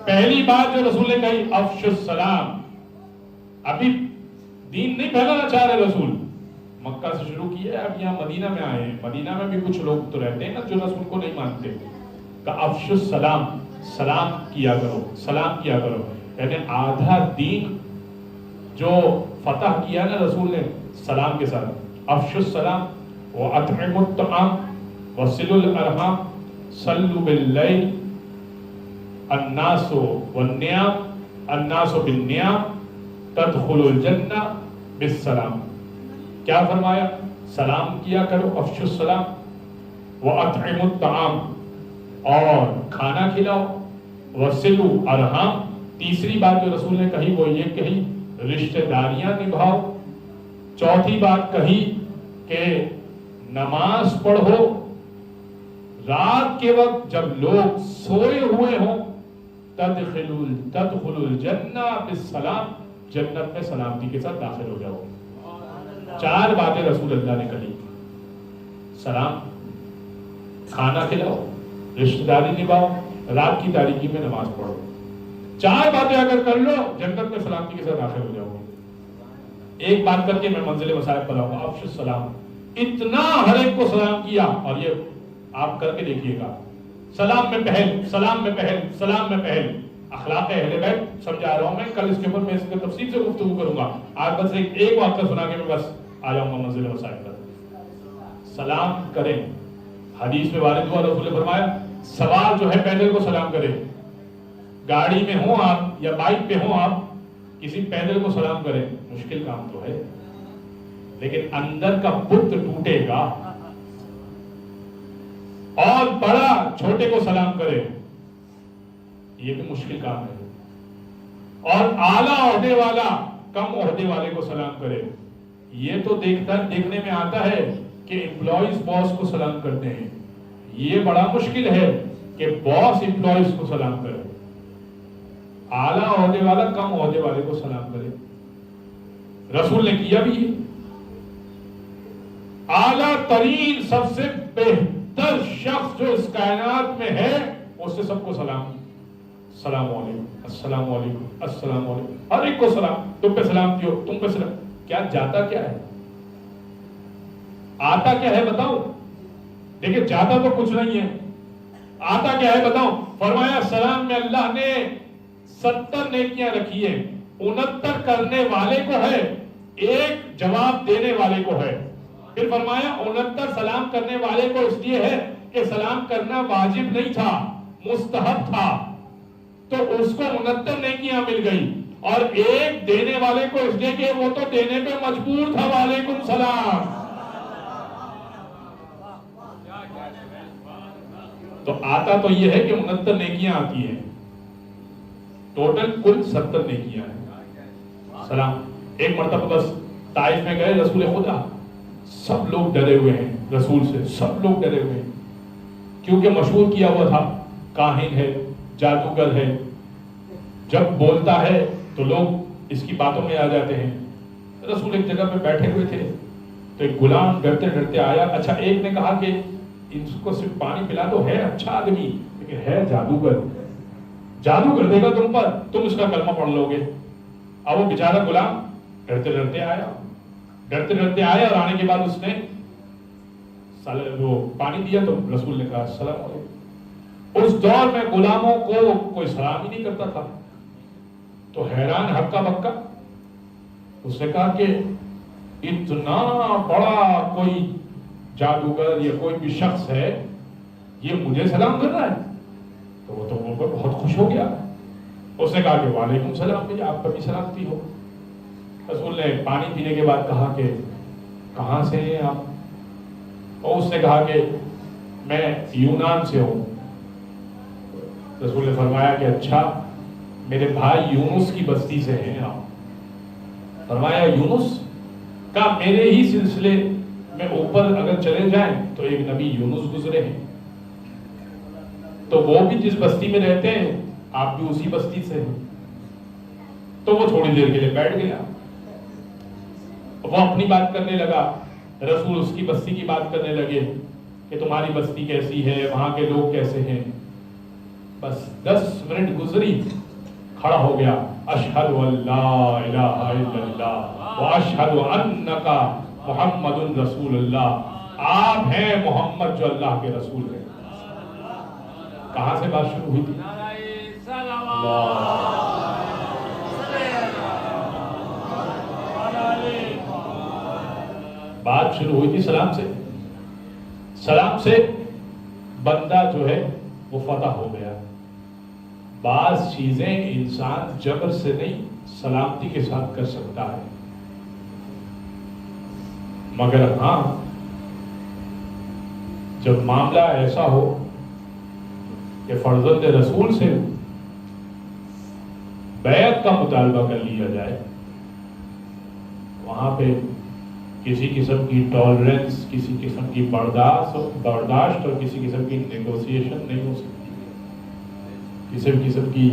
پہلی بات جو رسول نے کہی افشوا السلام. ابھی دین نہیں پھیلانا چاہ رہے رسول, مکہ سے شروع کیا ہے, اب یہاں مدینہ میں آئے ہیں. مدینہ میں بھی کچھ لوگ تو رہتے ہیں نا جو رسول کو نہیں مانتے. کہ افشوا السلام, سلام کیا کرو, سلام کیا کرو. یعنی آدھا دین جو فتح کیا نا رسول نے سلام کے ساتھ. افشوا السلام واطعموا الطعام وصلوا الارحام صلوا باللیل الناس والنیام الناس بالنیام تدخلوا الجنہ بالسلام. کیا فرمایا؟ سلام کیا کرو, افشوا السلام واطعموا الطعام, اور کھانا کھلاؤ, وصلوا ارحام. تیسری بات جو رسول نے کہی وہ یہ کہی رشتہ داریاں نبھاؤ. چوتھی بات کہی کہ نماز پڑھو, رات کے وقت جب لوگ سوئے ہوئے ہوں تدخلوا الجنہ بالسلام, جنت میں سلامتی کے ساتھ داخل ہو جاؤ. 4 باتیں رسول اللہ نے کہی, سلام, کھانا کھلاؤ, رشتہ داری نبھاؤ, رات کی تاریکی میں نماز پڑھو. 4 باتیں اگر کر لو جنت میں سلامتی کے ساتھ داخل ہو جاؤ. ایک بات کر کے میں منزل وسائل پر آؤں گا. افشوا السلام, اتنا ہر ایک کو سلام کیا, اور یہ آپ کر کے دیکھیے گا. سلام میں پہل, سلام میں پہل, سلام میں پہل. اخلاق اہل بیت سمجھا رہا ہوں میں, کل اس کے اوپر میں اس کے تفصیل سے گفتگو کروں گا. آج بس ایک واقعہ سنا کے میں بس آ جاؤں گا منزل وسائل پر. سلام کریں, حدیث میں وارد ہوا رسول نے فرمایا سوار جو ہے پیدل کو سلام کرے. گاڑی میں ہوں آپ یا بائک پہ ہوں آپ, کسی پیدل کو سلام کریں, مشکل کام تو ہے, لیکن اندر کا بت ٹوٹے گا. اور بڑا چھوٹے کو سلام کرے, یہ بھی مشکل کام ہے. اور اعلیٰ عہدے والا کم عہدے والے کو سلام کرے, یہ تو دیکھنے میں آتا ہے کہ امپلائیز باس کو سلام کرتے ہیں. یہ بڑا مشکل ہے کہ باس امپلائیز کو سلام کرے, اعلیٰ عہدے والا کم عہدے والے کو سلام کرے. رسول نے کیا بھی ہے. اعلیٰ ترین سب سے بہتر شخص جو اس کائنات میں ہے اس سے سب کو سلام. السلام علیکم, السلام علیکم, السلام علیکم, ہر ایک کو سلام. تم پہ سلام کیوں, تم پہ سلام. کیا جاتا کیا ہے, آتا کیا ہے بتاؤ. دیکھیں جاتا تو کچھ نہیں ہے, آتا کیا ہے بتاؤ. فرمایا سلام میں اللہ نے 70 نیکیاں رکھی ہیں, 69 کرنے والے کو ہے, ایک جواب دینے والے کو ہے. پھر فرمایا 69 سلام کرنے والے کو اس لیے ہے کہ سلام کرنا واجب نہیں تھا, مستحب تھا, تو اس کو 69 نیکیاں مل گئی. اور ایک دینے والے کو اس لیے کہ وہ تو دینے پہ مجبور تھا. وعلیکم السلام. تو آتا تو یہ ہے کہ 69 نیکیاں آتی ہیں, ٹوٹل کل 70 نیکیاں ہیں. سلام. ایک مرتبہ بس طائف میں گئے رسول خدا, سب لوگ ڈرے ہوئے ہیں رسول سے, سب لوگ ڈرے ہوئے ہیں کیونکہ مشہور کیا ہوا تھا کاہن ہے, جادوگر ہے, جب بولتا ہے تو لوگ اس کی باتوں میں آ جاتے ہیں. رسول ایک جگہ پہ بیٹھے ہوئے تھے تو ایک غلام ڈرتے ڈرتے آیا. اچھا ایک نے کہا کہ ان کو صرف پانی پلا دو, ہے اچھا آدمی لیکن ہے جادوگر, جادو کر دے گا تم پر, تم اس کا کلمہ پڑھ لو گے. اب وہ بیچارہ غلام ڈرتے ڈرتے آیا اور آنے کے بعد اس نے وہ پانی دیا تو رسول نے کہا السلام علیکم. اس دور میں غلاموں کو کوئی سلام ہی نہیں کرتا تھا, تو حیران ہکا بکا. اس نے کہا کہ اتنا بڑا کوئی جادوگر یا کوئی بھی شخص ہے, یہ مجھے سلام کر رہا ہے. تو وہ تو بہت خوش ہو گیا. اس نے کہا کہ وعلیکم السلام بھائی, آپ کا بھی سلامتی ہو. رسول نے پانی پینے کے بعد کہا کہ کہاں سے ہیں آپ؟ اور اس نے کہا کہ میں یونان سے ہوں. رسول نے فرمایا کہ اچھا, میرے بھائی یونس کی بستی سے ہیں آپ. فرمایا یونس کا, میرے ہی سلسلے میں اوپر اگر چلے جائیں تو ایک نبی یونس گزرے ہیں, تو وہ بھی جس بستی میں رہتے ہیں آپ بھی اسی بستی سے ہیں. تو وہ تھوڑی دیر کے لیے بیٹھ گیا, وہ اپنی بات کرنے لگا, رسول اس کی بستی کی بات کرنے لگے کہ تمہاری بستی کیسی ہے, وہاں کے لوگ کیسے ہیں. بس 10 منٹ گزری, کھڑا ہو گیا, اشہد ان لا الہ الا اللہ واشہد انک محمد رسول اللہ. آپ ہیں محمد جو اللہ کے رسول ہیں. کہاں سے بات شروع ہوئی تھی؟ بات شروع ہوئی تھی سلام سے. سلام سے بندہ جو ہے وہ فتح ہو گیا. بعض چیزیں انسان جبر سے نہیں سلامتی کے ساتھ کر سکتا ہے, مگر ہاں جب معاملہ ایسا ہو کہ فرزند رسول سے بیعت کا مطالبہ کر لیا جائے, وہاں پہ کسی قسم کی ٹالرنس, کسی قسم کی برداشت اور کسی قسم کی نیگوسیشن نہیں ہو سکتی, کسی قسم کی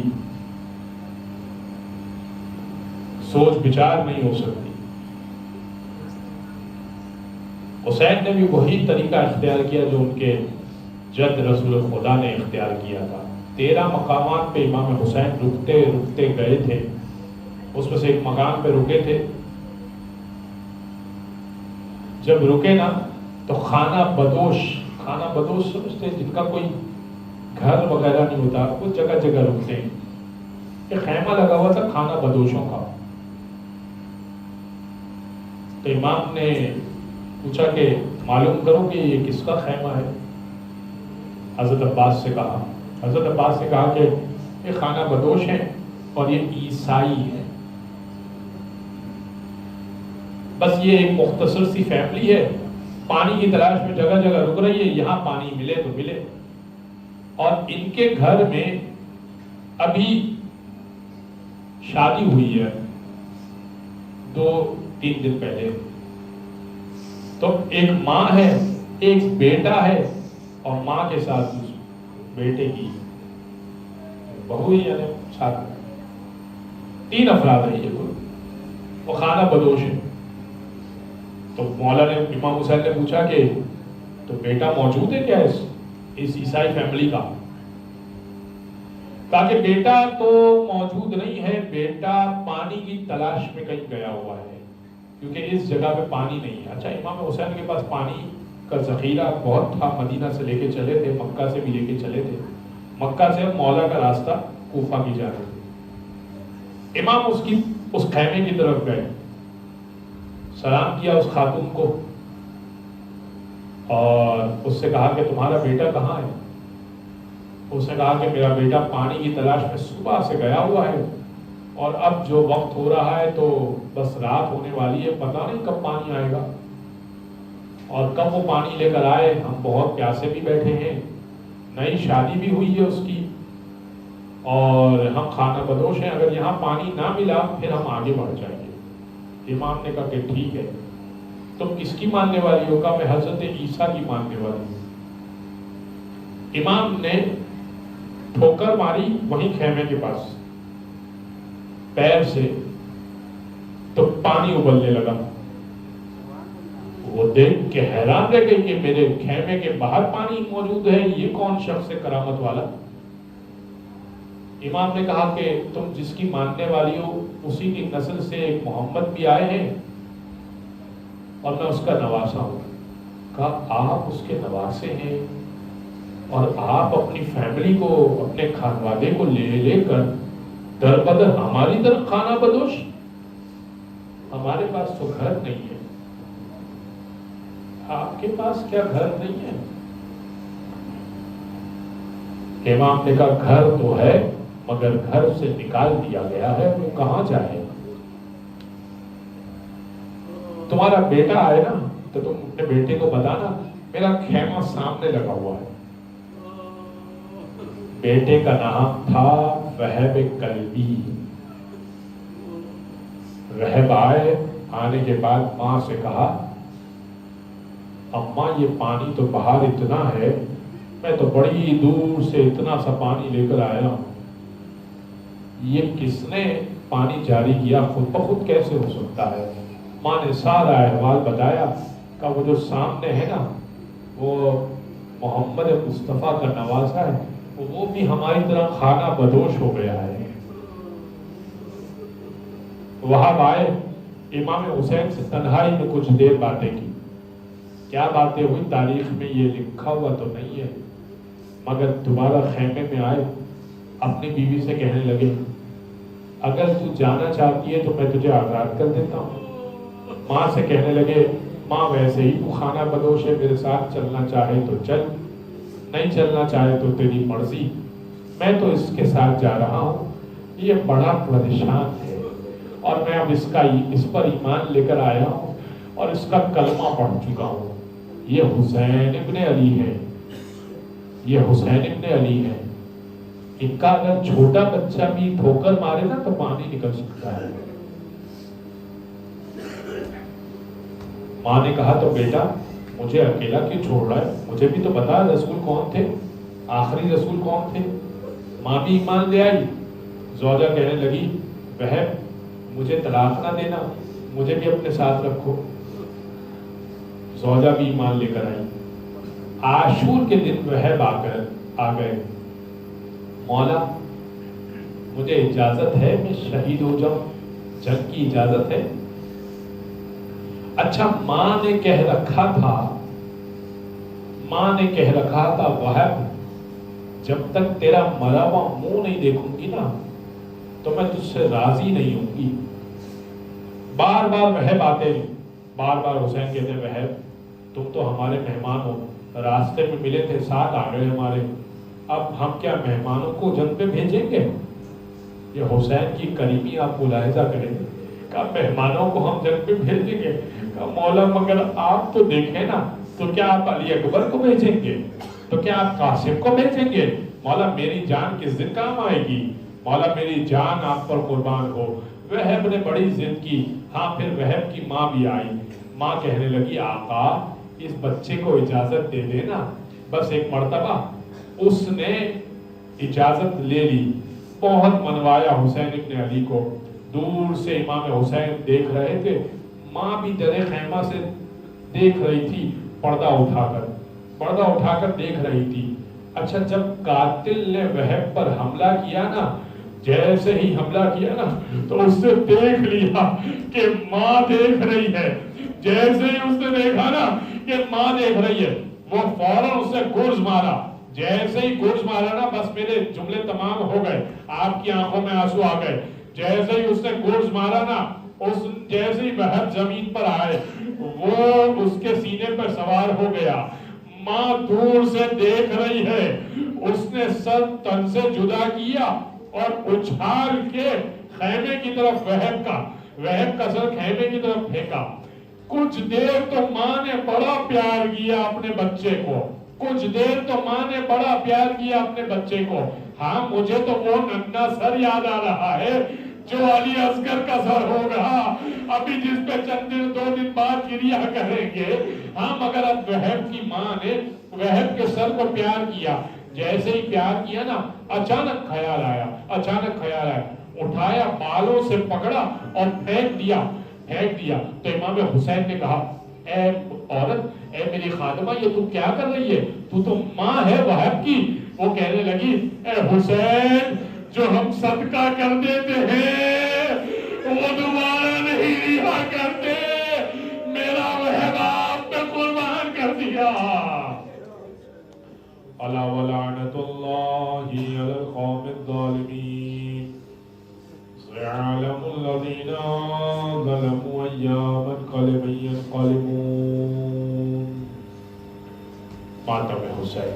سوچ بچار نہیں ہو سکتی. حسین نے بھی وہی طریقہ اختیار کیا جو ان کے جد رسول خدا نے اختیار کیا تھا. 13 مقامات پہ امام حسین رکتے رکتے گئے تھے, اس میں سے ایک مقام پہ رکے تھے. جب رکے نا تو خانہ بدوش سمجھتے جن کا کوئی گھر وغیرہ نہیں ہوتا, وہ جگہ جگہ رکتے ہیں. کہ خیمہ لگا ہوا تھا خانہ بدوشوں کا. تو امام نے پوچھا کہ معلوم کرو کہ یہ کس کا خیمہ ہے. حضرت عباس سے کہا کہ یہ خانہ بدوش ہیں اور یہ عیسائی ہیں. بس یہ ایک مختصر سی فیملی ہے, پانی کی تلاش میں جگہ جگہ رک رہی ہے, یہاں پانی ملے تو ملے. اور ان کے گھر میں ابھی شادی ہوئی ہے 2-3 دن پہلے. تو ایک ماں ہے, ایک بیٹا ہے, اور ماں کے ساتھ بیٹے کی بہو ہی, یعنی ساتھ 3 افراد ہیں یہ. وہ خانہ بدوش ہے. تو مولا نے امام حسین نے پوچھا کہ تو بیٹا موجود ہے کیا اس عیسائی فیملی کا؟ کہا کہ بیٹا تو موجود نہیں ہے، بیٹا پانی کی تلاش میں کہیں گیا ہوا ہے کیونکہ اس جگہ پہ پانی نہیں ہے. اچھا، امام حسین کے پاس پانی کا ذخیرہ بہت تھا، مدینہ سے لے کے چلے تھے، مکہ سے بھی لے کے چلے تھے. مکہ سے مولا کا راستہ کوفہ کی جانب تھے. امام اس خیمے کی طرف گئے، سلام کیا اس خاتون کو اور اس سے کہا کہ تمہارا بیٹا کہاں ہے؟ اس نے کہا کہ میرا بیٹا پانی کی تلاش میں صبح سے گیا ہوا ہے اور اب جو وقت ہو رہا ہے تو بس رات ہونے والی ہے، پتہ نہیں کب پانی آئے گا اور کب وہ پانی لے کر آئے. ہم بہت پیاسے بھی بیٹھے ہیں، نئی شادی بھی ہوئی ہے اس کی اور ہم خانہ بدوش ہیں، اگر یہاں پانی نہ ملا پھر ہم آگے بڑھ جائیں گے. امام نے کہا کہ ٹھیک ہے، تم کس کی ماننے والی ہو؟ کہا میں حضرت عیسیٰ کی ماننے والی ہوں. امام نے ٹھوکر ماری وہیں خیمے کے پاس پیر سے، تو پانی ابلنے لگا. وہ دیکھ کے حیران رہ گئی کہ میرے خیمے کے باہر پانی موجود ہے، یہ کون شخص ہے کرامت والا؟ امام نے کہا کہ تم جس کی ماننے والی ہو اسی کی نسل سے ایک محمد بھی آئے ہیں اور میں اس کا نواسا ہوں. کہا آپ اس کے نواسے ہیں اور آپ اپنی فیملی کو، اپنے خانوادے کو لے کر در بدر ہماری طرف خانہ بدوش؟ ہمارے پاس تو گھر نہیں ہے. آپ کے پاس کیا گھر نہیں ہے؟ امام نے کہا گھر تو ہے مگر گھر سے نکال دیا گیا ہے، وہ کہاں جائے؟ تمہارا بیٹا آئے نا تو تم اپنے بیٹے کو بتانا میرا خیمہ سامنے لگا ہوا ہے. بیٹے کا نام تھا وہب کلبی. وہب آنے کے بعد ماں سے کہا اماں یہ پانی تو باہر اتنا ہے، میں تو بڑی دور سے اتنا سا پانی لے کر آیا ہوں، یہ کس نے پانی جاری کیا؟ خود بخود کیسے ہو سکتا ہے؟ ماں نے سارا احوال بتایا کہ وہ جو سامنے ہے نا وہ محمد مصطفیٰ کا نواسا ہے، وہ بھی ہماری طرح خانہ بدوش ہو گیا ہے. وہاں آئے، امام حسین سے تنہائی میں کچھ دیر باتیں کی. کیا باتیں ہوئی تاریخ میں یہ لکھا ہوا تو نہیں ہے، مگر دوبارہ خیمے میں آئے، اپنی بیوی سے کہنے لگے اگر تو جانا چاہتی ہے تو میں تجھے آزاد کر دیتا ہوں. ماں سے کہنے لگے ماں ویسے ہی تو خانہ بدوش ہے، میرے ساتھ چلنا چاہے تو چل، نہیں چلنا چاہے تو تیری مرضی، میں تو اس کے ساتھ جا رہا ہوں، یہ بڑا پریشان ہے اور میں اب اس پر ایمان لے کر آیا ہوں اور اس کا کلمہ پڑھ چکا ہوں. یہ حسین ابن علی ہے، یہ حسین ابن علی ہے، ان کا اگر چھوٹا بچہ بھی ٹھوکر مارے نا تو پانی نکل سکتا ہے. ماں نے کہا تو بیٹا مجھے اکیلا کیوں چھوڑ رہا ہے؟ مجھے بھی تو بتا رسول کون تھے، آخری رسول کون تھے؟ ماں بھی ایمان لے آئی. زوجہ کہنے لگی وہب مجھے طلاق نہ دینا، مجھے بھی اپنے ساتھ رکھو. زوجہ بھی ایمان لے کر آئی. عاشور کے دن وہب آ گئے، مولا مجھے اجازت ہے میں شہید ہو جاؤں، جنگ کی اجازت ہے؟ اچھا ماں نے کہہ رکھا تھا وہب جب تک تیرا مرا ہوا منہ نہیں دیکھوں گی نا تو میں تجھ سے راضی نہیں ہوں گی. بار بار وہب آتے، بار بار حسین کہتے وہب تم تو ہمارے مہمان ہو، راستے میں ملے تھے، ساتھ آ گئے ہمارے، اب ہم کیا مہمانوں کو جنگ پہ بھیجیں گے؟ یہ حسین کی کریمی آپ ملاحظہ کریں کہ مہمانوں کو ہم جنگ پہ بھیجیں گے. کہ مولا مگر آپ تو دیکھیں نا، تو کیا آپ علی اکبر کو بھیجیں گے؟ تو کیا آپ قاسم کو بھیجیں گے؟ مولا میری جان کس دن کام آئے گی؟ مولا میری جان آپ پر قربان ہو. وہب نے بڑی ضد کی. ہاں پھر وہب کی ماں بھی آئی. ماں کہنے لگی آقا اس بچے کو اجازت دے دینا. بس ایک مرتبہ اس نے اجازت لے لی، بہت منوایا حسین ابن علی کو. دور سے امام حسین دیکھ رہے تھے، ماں بھی در خیمہ سے دیکھ رہی تھی، پردہ اٹھا کر دیکھ رہی تھی۔ اچھا جب قاتل نے وہب پر حملہ کیا نا، جیسے ہی حملہ کیا نا تو اس سے دیکھ لیا کہ ماں دیکھ رہی ہے۔ جیسے ہی اس نے دیکھا نا کہ ماں دیکھ رہی ہے، وہ فوراً اس سے گرز مارا۔ جیسے ہی گرز مارا نا، بس میرے جملے تمام ہو گئے، آپ کی آنکھوں میں آنسو آ گئے۔ جیسے ہی اس نے گرز مارا نا، جیسے ہی وہب زمین پر آئے، وہ اس کے سینے پر سوار ہو گیا۔ ماں دور سے دیکھ رہی ہے، اس نے سر تن سے جدا کیا اور اچھال کے خیمے کی طرف وہب کا سر خیمے کی طرف پھینکا۔ کچھ دیر تو ماں نے بڑا پیار کیا اپنے بچے کو، ہاں مجھے تو وہ ننھا سر یاد آ رہا ہے جو علی اصغر کا سر ہوگا ابھی، جس پہ چند دو دن بعد گریا کریں گے۔ ہاں مگر اب وہب کی ماں نے وہب کے سر کو پیار کیا۔ جیسے ہی پیار کیا نا، اچانک خیال آیا، اٹھایا، بالوں سے پکڑا اور پھینک دیا۔ تو امام حسین نے کہا، اے عورت، اے میری خادمہ، یہ تو کیا کر رہی ہے؟ تو ماں ہے وہب کی۔ وہ کہنے لگی، اے حسین، جو ہم صدقہ کر دیتے ہیں وہ دوبارہ نہیں رہا کرتے، میرا وہب آپ پہ قربان کر دیا۔ الا ولعنۃ اللہ علی القوم الظالمین، سيعلم الذين ظلموا أي منقلب ينقلبون۔ ماتم حسین۔